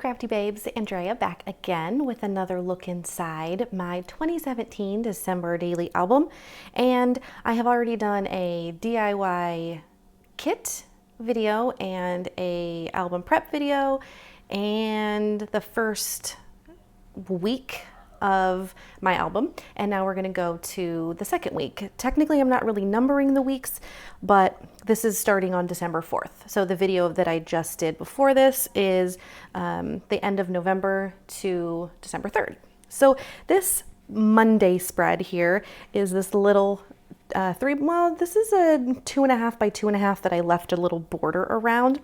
Crafty Babes, Andrea back again with another look inside my 2017 December daily album. And I have already done a DIY kit video and a album prep video and the first week of my album, and now we're going to go to the second week. Technically, I'm not really numbering the weeks, but this is starting on December 4th. So the video that I just did before this is the end of November to December 3rd. So this Monday spread here is this little this is a 2.5 by 2.5 that I left a little border around.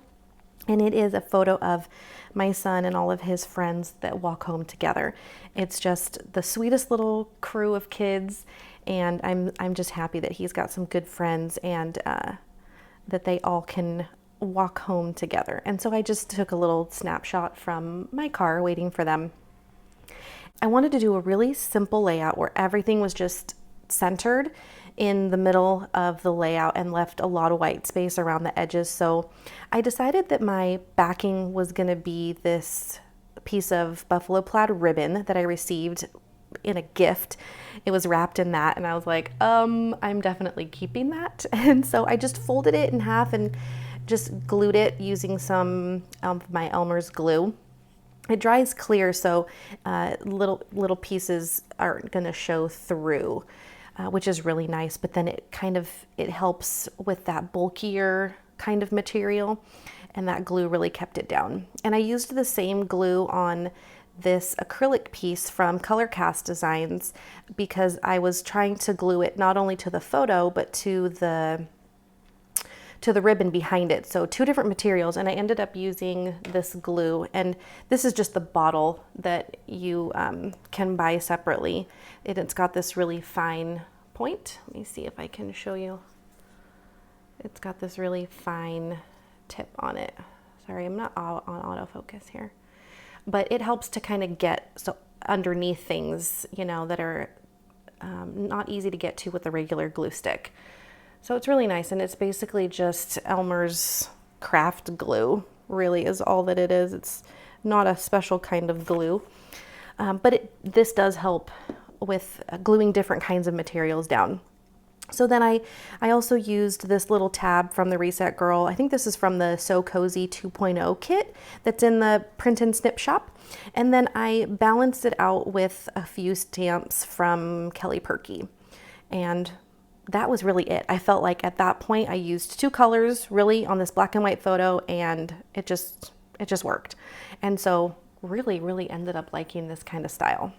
And it is a photo of my son and all of his friends that walk home together. It's just the sweetest little crew of kids, and I'm just happy that he's got some good friends and that they all can walk home together. And so I just took a little snapshot from my car waiting for them. I wanted to do a really simple layout where everything was just centered in the middle of the layout and left a lot of white space around the edges. So I decided that my backing was going to be this piece of buffalo plaid ribbon that I received in a gift. It was wrapped in that, and I was like, I'm definitely keeping that. And so I just folded it in half and just glued it using some of my Elmer's glue. It dries clear, so little pieces aren't going to show through. Which is really nice, but then it helps with that bulkier kind of material, and that glue really kept it down. And I used the same glue on this acrylic piece from Colorcast Designs because I was trying to glue it not only to the photo but to the ribbon behind it. So two different materials, and I ended up using this glue, and this is just the bottle that you can buy separately. It's got this really fine point. Let me see if I can show you. It's got this really fine tip on it. Sorry, I'm not on autofocus here, but it helps to kind of get so underneath things, that are not easy to get to with a regular glue stick. So it's really nice, and it's basically just Elmer's craft glue, really is all that it is. It's not a special kind of glue, but this does help with gluing different kinds of materials down. So then I also used this little tab from the Reset Girl. I think this is from the So Cozy 2.0 kit that's in the Print and Snip shop. And then I balanced it out with a few stamps from Kelly Purkey. And that was really it. I felt like at that point I used two colors really on this black and white photo, and it just worked. And so really ended up liking this kind of style.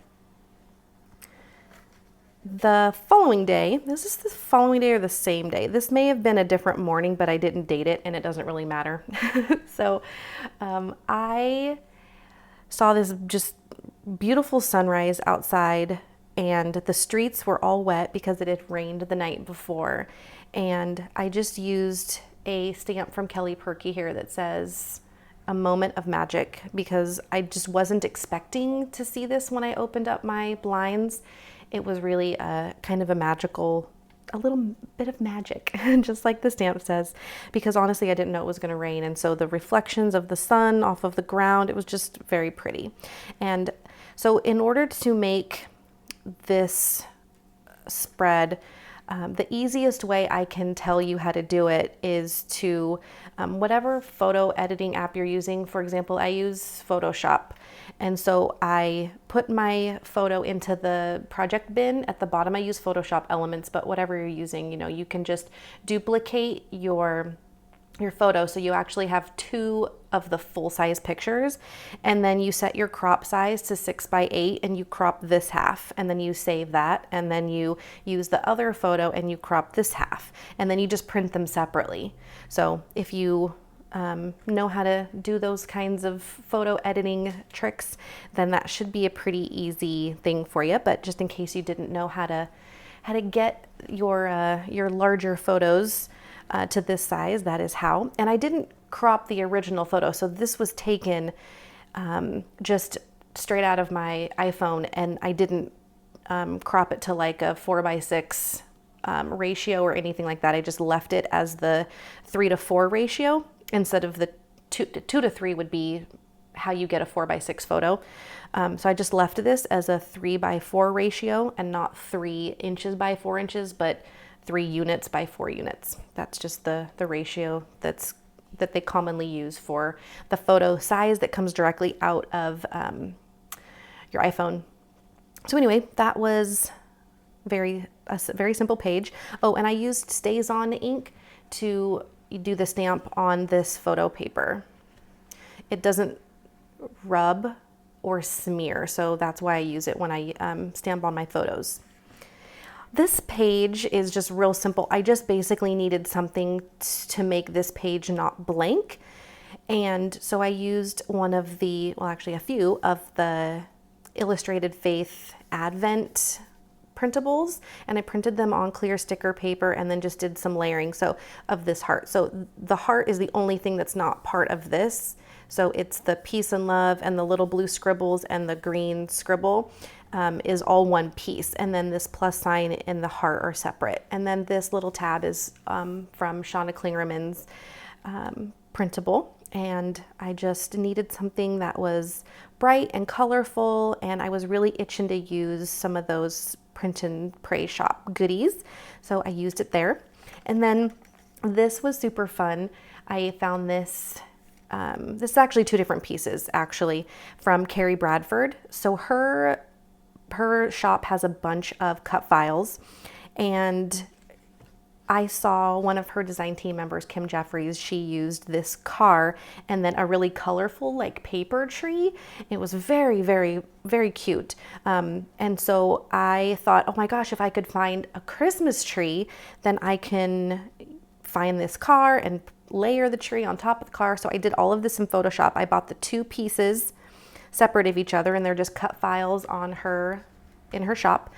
The following day, this is the following day or the same day. This may have been a different morning, but I didn't date it, and it doesn't really matter. So I saw this just beautiful sunrise outside, and the streets were all wet because it had rained the night before. And I just used a stamp from Kelly Purkey here that says "A Moment of Magic" because I just wasn't expecting to see this when I opened up my blinds. It was really kind of a little bit of magic, just like the stamp says, because honestly, I didn't know it was going to rain. And so the reflections of the sun off of the ground, it was just very pretty. And so in order to make this spread, the easiest way I can tell you how to do it is to whatever photo editing app you're using. For example, I use Photoshop. And so I put my photo into the project bin. At the bottom, I use Photoshop Elements, but whatever you're using, you can just duplicate your photo so you actually have two of the full-size pictures, and then you set your crop size to 6:8 and you crop this half, and then you save that, and then you use the other photo and you crop this half, and then you just print them separately. So if you know how to do those kinds of photo editing tricks, then that should be a pretty easy thing for you. But just in case you didn't know how to get your larger photos to this size, that is how. And I didn't crop the original photo, so this was taken just straight out of my iPhone, and I didn't crop it to like a 4:6 ratio or anything like that. I just left it as the 3:4 ratio instead of the 2:3 would be how you get a 4:6 photo. So I just left this as a 3:4 ratio and not 3 inches by 4 inches, but 3 units by 4 units. That's just the ratio that they commonly use for the photo size that comes directly out of your iPhone. So anyway, that was a very simple page. Oh, and I used StazOn ink to do the stamp on this photo paper. It doesn't rub or smear, so that's why I use it when I stamp on my photos. This page is just real simple. I just basically needed something to make this page not blank. And so I used a few of the Illustrated Faith Advent printables, and I printed them on clear sticker paper and then just did some layering of this heart. So the heart is the only thing that's not part of this. So it's the peace and love and the little blue scribbles and the green scribble is all one piece. And then this plus sign and the heart are separate. And then this little tab is from Shauna Klingerman's printable. And I just needed something that was bright and colorful, and I was really itching to use some of those Print and Pray shop goodies, so I used it there. And then this was super fun. I found this this is actually 2 different pieces actually from Carrie Bradford. So her shop has a bunch of cut files, and I saw one of her design team members, Kim Jeffries, she used this car and then a really colorful like paper tree. It was very, very, very cute. And so I thought, oh my gosh, if I could find a Christmas tree, then I can find this car and layer the tree on top of the car. So I did all of this in Photoshop. I bought the 2 pieces separate of each other, and they're just cut files in her shop.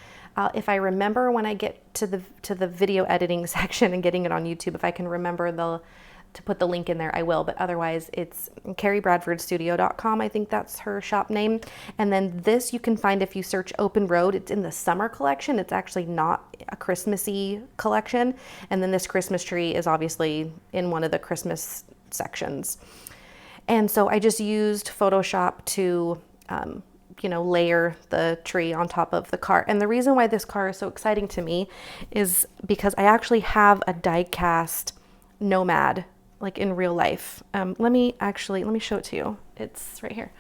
If I remember when I get to the video editing section and getting it on YouTube, if I can remember to put the link in there, I will. But otherwise, it's carriebradfordstudio.com. I think that's her shop name. And then this you can find if you search Open Road. It's in the summer collection. It's actually not a Christmassy collection. And then this Christmas tree is obviously in one of the Christmas sections. And so I just used Photoshop to layer the tree on top of the car. And the reason why this car is so exciting to me is because I actually have a die-cast Nomad, like in real life. Let me show it to you. It's right here.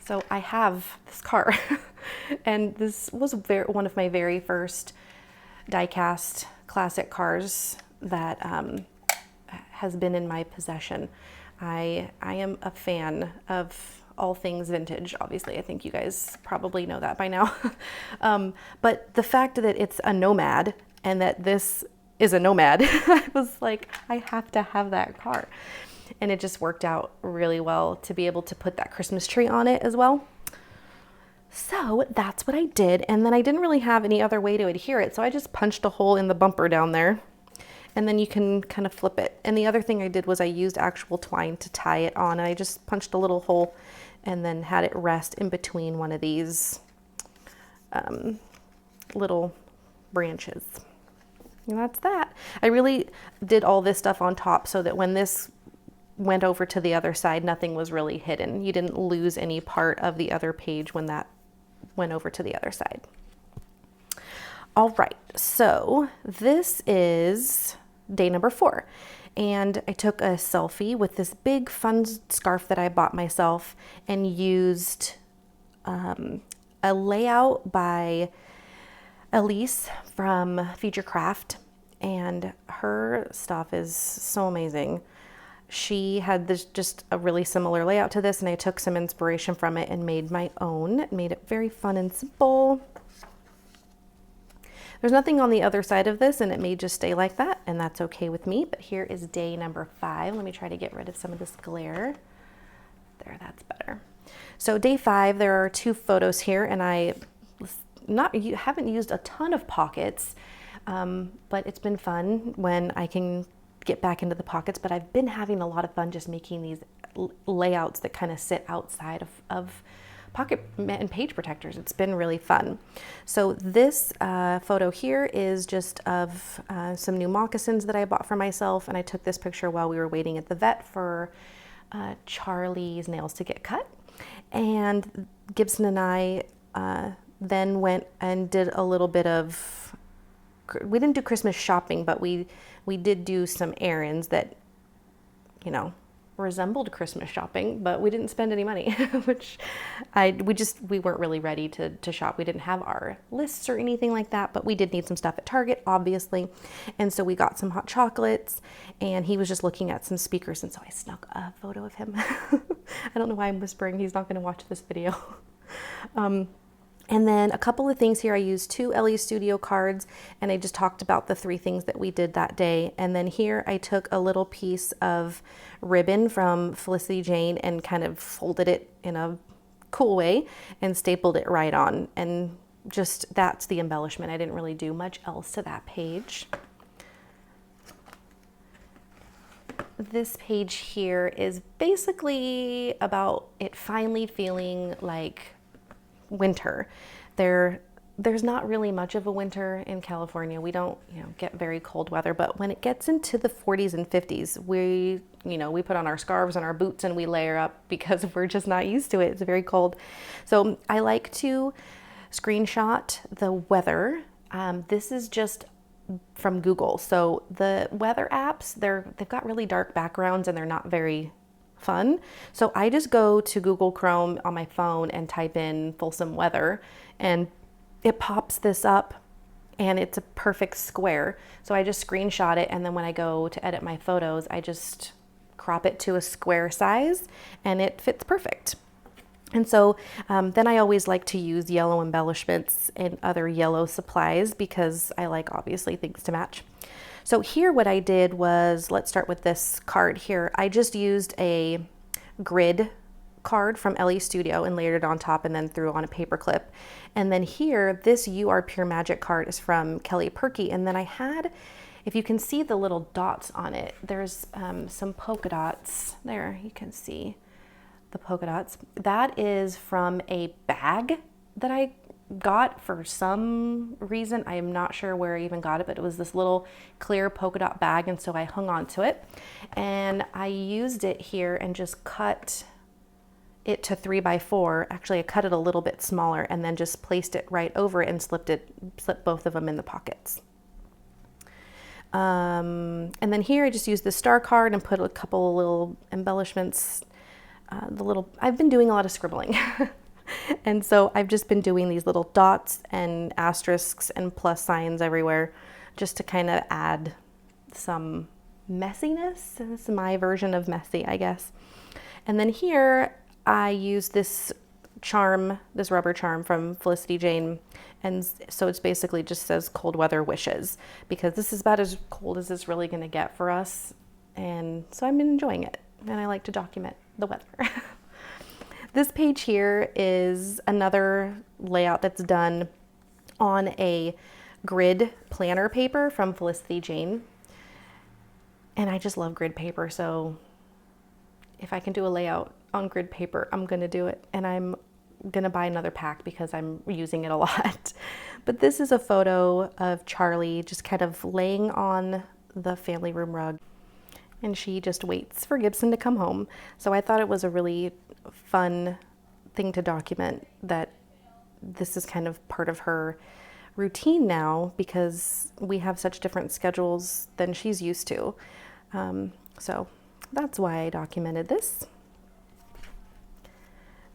So I have this car and this was one of my very first die-cast classic cars that has been in my possession. I am a fan of all things vintage, obviously. I think you guys probably know that by now. But the fact that it's a Nomad and that this is a Nomad, I was like, I have to have that car. And it just worked out really well to be able to put that Christmas tree on it as well. So that's what I did. And then I didn't really have any other way to adhere it. So I just punched a hole in the bumper down there. And then you can kind of flip it. And the other thing I did was I used actual twine to tie it on. And I just punched a little hole and then had it rest in between one of these little branches. And that's that. I really did all this stuff on top so that when this went over to the other side, nothing was really hidden. You didn't lose any part of the other page when that went over to the other side. All right, so this is day number 4. And I took a selfie with this big fun scarf that I bought myself and used a layout by Elise from Feature Craft, and her stuff is so amazing. She had this just a really similar layout to this, and I took some inspiration from it and made my own. Made it very fun and simple. There's nothing on the other side of this, and it may just stay like that, and that's okay with me. But here is day number 5. Let me try to get rid of some of this glare. There, that's better. So day 5, there are 2 photos here, and I haven't used a ton of pockets, but it's been fun when I can get back into the pockets. But I've been having a lot of fun just making these layouts that kind of sit outside of pocket and page protectors. It's been really fun. So this photo here is just of some new moccasins that I bought for myself, and I took this picture while we were waiting at the vet for Charlie's nails to get cut. And Gibson and I then went and did a little bit of, we didn't do Christmas shopping, but we did do some errands that, you know, resembled Christmas shopping, but we didn't spend any money, which we weren't really ready to shop. We didn't have our lists or anything like that, but we did need some stuff at Target, obviously. And so we got some hot chocolates, and he was just looking at some speakers, and so I snuck a photo of him. I don't know why I'm whispering. He's not going to watch this video. And then a couple of things here. I used 2 LE Studio cards, and I just talked about the 3 things that we did that day. And then here I took a little piece of ribbon from Felicity Jane and kind of folded it in a cool way and stapled it right on. And just, that's the embellishment. I didn't really do much else to that page. This page here is basically about it finally feeling like winter. There's not really much of a winter in California. We don't, get very cold weather, but when it gets into the 40s and 50s, we put on our scarves and our boots and we layer up because we're just not used to it. It's very cold. So I like to screenshot the weather. This is just from Google. So the weather apps, they've got really dark backgrounds and they're not very fun. So I just go to Google Chrome on my phone and type in Folsom weather, and it pops this up and it's a perfect square. So I just screenshot it, and then when I go to edit my photos, I just crop it to a square size and it fits perfect. And so then I always like to use yellow embellishments and other yellow supplies because I like, obviously, things to match. So here what I did was, let's start with this card here. I just used a grid card from LE Studio and layered it on top and then threw on a paper clip. And then here, this You Are Pure Magic card is from Kelly Purkey. And then I had, if you can see the little dots on it, there's some polka dots. There, you can see the polka dots. That is from a bag that I got for some reason. I am not sure where I even got it, but it was this little clear polka dot bag, and so I hung on to it. And I used it here and just cut it to 3x4. Actually, I cut it a little bit smaller and then just placed it right over it and slipped both of them in the pockets. And then here I just used the star card and put a couple of little embellishments. I've been doing a lot of scribbling. And so I've just been doing these little dots and asterisks and plus signs everywhere just to kind of add some messiness. This is my version of messy, I guess. And then here I use this charm, this rubber charm from Felicity Jane. And so it's basically just says cold weather wishes, because this is about as cold as it's really going to get for us. And so I've been enjoying it, and I like to document the weather. This page here is another layout that's done on a grid planner paper from Felicity Jane. And I just love grid paper, so if I can do a layout on grid paper, I'm gonna do it. And I'm gonna buy another pack because I'm using it a lot. But this is a photo of Charlie just kind of laying on the family room rug, and she just waits for Gibson to come home. So I thought it was a really fun thing to document that this is kind of part of her routine now, because we have such different schedules than she's used to. So that's why I documented this.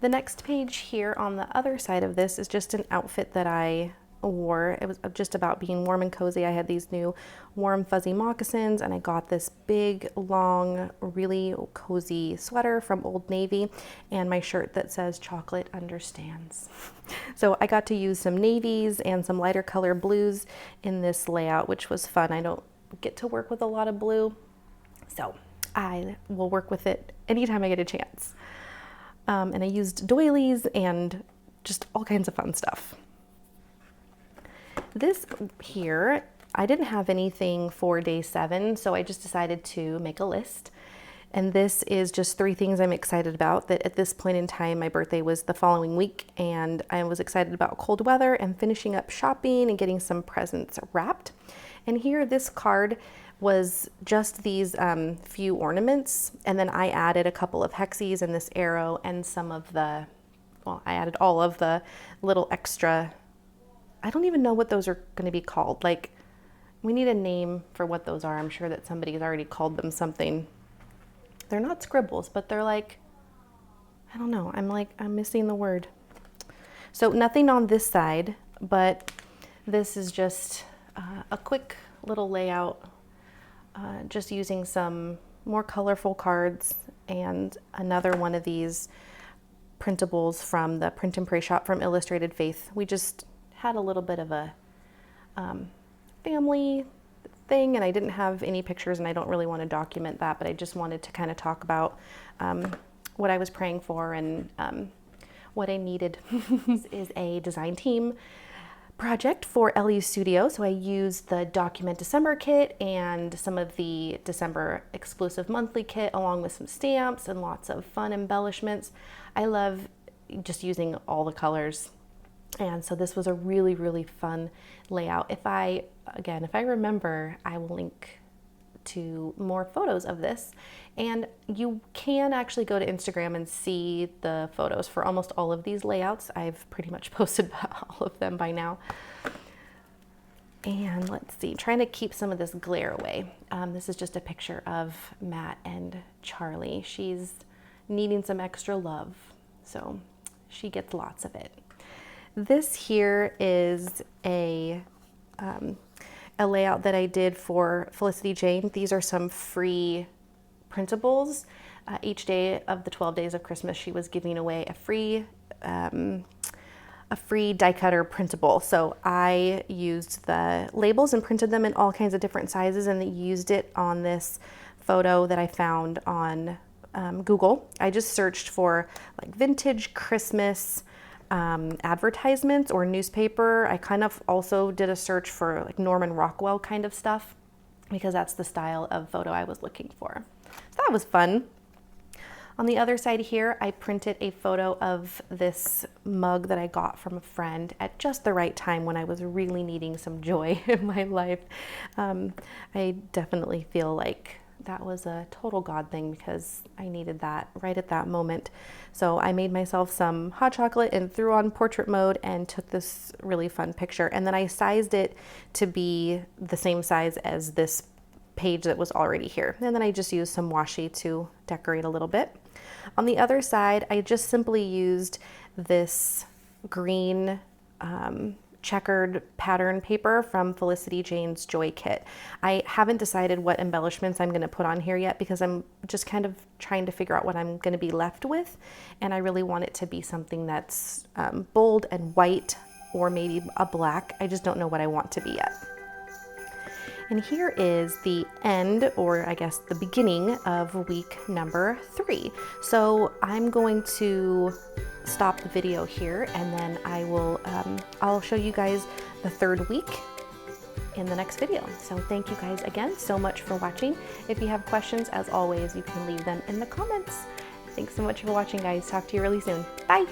The next page here on the other side of this is just an outfit that I wore. It was just about being warm and cozy. I had these new warm fuzzy moccasins, and I got this big, long, really cozy sweater from Old Navy, and my shirt that says "Chocolate Understands." So I got to use some navies and some lighter color blues in this layout, which was fun. I don't get to work with a lot of blue, so I will work with it anytime I get a chance. And I used doilies and just all kinds of fun stuff. This here, I didn't have anything for day 7, so I just decided to make a list. And this is just 3 things I'm excited about. That at this point in time, my birthday was the following week, and I was excited about cold weather and finishing up shopping and getting some presents wrapped. And here, this card was just these few ornaments, and then I added a couple of hexes and this arrow and some of the, well, I added all of the little extra, I don't even know what those are going to be called. Like, we need a name for what those are. I'm sure that somebody's already called them something. They're not scribbles, but they're like, I don't know. I'm missing the word. So nothing on this side, but this is just a quick little layout, just using some more colorful cards and another one of these printables from the Print and Pray shop from Illustrated Faith. We just had a little bit of a family thing, and I didn't have any pictures, and I don't really want to document that, but I just wanted to kind of talk about what I was praying for and what I needed. This is a design team project for LU Studio, so I used the Document December kit and some of the December exclusive monthly kit, along with some stamps and lots of fun embellishments. I love just using all the colors. And so this was a really, really fun layout. If I remember, I will link to more photos of this. And you can actually go to Instagram and see the photos for almost all of these layouts. I've pretty much posted all of them by now. And let's see, trying to keep some of this glare away. This is just a picture of Matt and Charlie. She's needing some extra love, so she gets lots of it. This here is a layout that I did for Felicity Jane. These are some free printables. Each day of the 12 days of Christmas, she was giving away a free die cutter printable. So I used the labels and printed them in all kinds of different sizes, and used it on this photo that I found on Google. I just searched for like vintage Christmas advertisements or newspaper. I kind of also did a search for like Norman Rockwell kind of stuff, because that's the style of photo I was looking for. So that was fun. On the other side here, I printed a photo of this mug that I got from a friend at just the right time when I was really needing some joy in my life. I definitely feel like that was a total God thing, because I needed that right at that moment. So I made myself some hot chocolate and threw on portrait mode and took this really fun picture. And then I sized it to be the same size as this page that was already here. And then I just used some washi to decorate a little bit. On the other side, I just simply used this green checkered pattern paper from Felicity Jane's Joy Kit. I haven't decided what embellishments I'm going to put on here yet, because I'm just kind of trying to figure out what I'm going to be left with, and I really want it to be something that's bold and white, or maybe a black. I just don't know what I want to be yet. And here is the end, or I guess the beginning of week number 3. So I'm going to stop the video here, and then I will I'll show you guys the 3rd week in the next video. So thank you guys again so much for watching. If you have questions, as always, you can leave them in the comments. Thanks so much for watching, guys. Talk to you really soon. Bye.